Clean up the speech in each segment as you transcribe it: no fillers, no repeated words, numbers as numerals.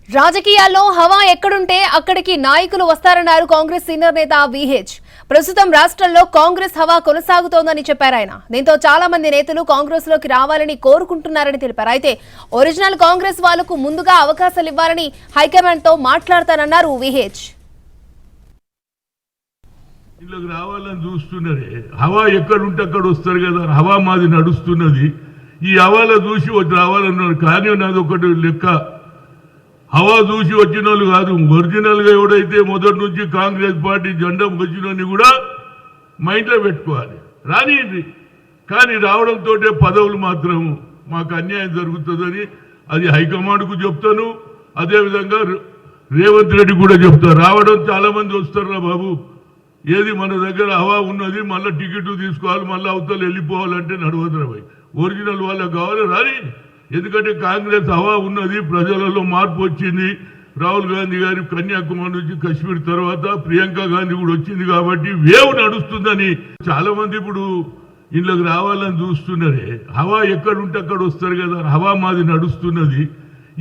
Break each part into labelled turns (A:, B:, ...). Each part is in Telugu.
A: రాజకీయాల్లో హవా ఎక్కడుంటే అక్కడికి నాయకులు వస్తారన్నారు కాంగ్రెస్ సీనియర్ నేత విహెచ్. ప్రస్తుతం రాష్ట్రంలో కాంగ్రెస్ హవా కొనసాగుతోందని చెప్పారు ఆయన. దీంతో చాలా మంది నేతలు కాంగ్రెస్ లోకి రావాలని కోరుకుంటున్నారని తెలిపారు. అయితే ఒరిజినల్ కాంగ్రెస్ వాళ్లకు ముందుగా అవకాశాలు ఇవ్వాలని హైకమాండ్ తో మాట్లాడతానన్నారు విహెచ్.
B: రావాలని చూస్తున్నారే, హవా ఎక్కడుంటే అక్కడ వస్తారు కదా, హవా మాది నడుస్తున్నది. ఈ హవాలో చూసి రావాలన్నారు. కానీ నాది ఒకటి లెక్క, హవా చూసి వచ్చిన వాళ్ళు కాదు, ఒరిజినల్ గా ఎవడైతే మొదటి నుంచి కాంగ్రెస్ పార్టీ జెండా వచ్చినోని కూడా మైండ్లో పెట్టుకోవాలి. రానియండి, కానీ రావడంతో పదవులు మాత్రం మాకు అన్యాయం జరుగుతుందని అది హైకమాండ్కు చెప్తాను. అదేవిధంగా రేవంత్ రెడ్డి కూడా చెప్తారు. రావడం చాలా మంది వస్తారా బాబు, ఏది మన దగ్గర హవా ఉన్నది, మళ్ళీ టికెట్ తీసుకోవాలి, మళ్ళీ అవతల వెళ్ళిపోవాలంటే నడవదురా భయ్. ఒరిజినల్ వాళ్ళకి కావాలి, రాని. ఎందుకంటే కాంగ్రెస్ హవా ఉన్నది, ప్రజలలో మార్పు వచ్చింది. రాహుల్ గాంధీ గారి కన్యాకుమారి నుంచి కాశ్మీర్ తర్వాత ప్రియాంక గాంధీ కూడా వచ్చింది కాబట్టి వేవ్ నడుస్తుందని చాలా మంది ఇప్పుడు ఇంట్లోకి రావాలని చూస్తున్నారే. హవా ఎక్కడుంటే అక్కడ వస్తారు కదా, హవా మాది నడుస్తున్నది.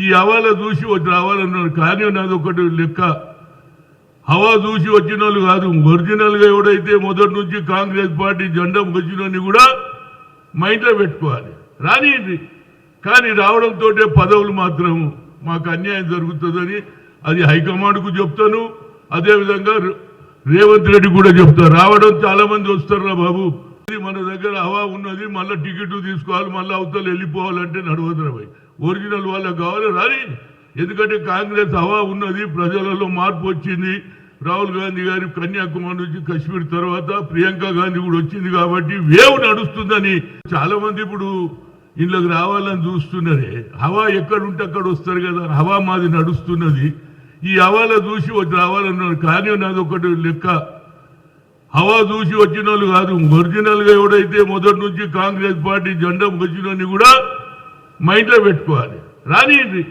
B: ఈ హవాలో చూసి రావాలన్నారు. కానీ నాది ఒకటి లెక్క, హవా చూసి వచ్చిన వాళ్ళు కాదు, ఒరిజినల్ గా ఎవడైతే మొదటి నుంచి కాంగ్రెస్ పార్టీ జెండా వచ్చినోని కూడా మైండ్లో పెట్టుకోవాలి. రానియండి, కానీ రావడంతో పదవులు మాత్రం మాకు అన్యాయం జరుగుతుందని అది హైకమాండ్కు చెప్తాను. అదేవిధంగా రేవంత్ రెడ్డి కూడా చెప్తారు. రావడం చాలా మంది వస్తారా బాబు, మన దగ్గర హవా ఉన్నది, మళ్ళీ టికెట్ తీసుకోవాలి, మళ్ళీ అవతల వెళ్ళిపోవాలంటే నడవదురా భయ్. ఒరిజినల్ వాళ్ళకి కావాలి, రాని. ఎందుకంటే కాంగ్రెస్ హవా ఉన్నది, ప్రజలలో మార్పు వచ్చింది. రాహుల్ గాంధీ గారి కన్యాకుమారి నుంచి కాశ్మీర్ తర్వాత ప్రియాంక గాంధీ కూడా వచ్చింది కాబట్టి వేవ్ నడుస్తుందని చాలా మంది ఇప్పుడు ఇంట్లోకి రావాలని చూస్తున్నారే. హవా ఎక్కడుంటే అక్కడ వస్తారు కదా, హవా మాది నడుస్తున్నది. ఈ హవాలో చూసి రావాలన్నారు. కానీ నాది ఒకటి లెక్క, హవా చూసి వచ్చిన వాళ్ళు కాదు, ఒరిజినల్ గా ఎవడైతే మొదటి నుంచి కాంగ్రెస్ పార్టీ జెండా వచ్చినోని కూడా మైండ్లో పెట్టుకోవాలి. రానియండి,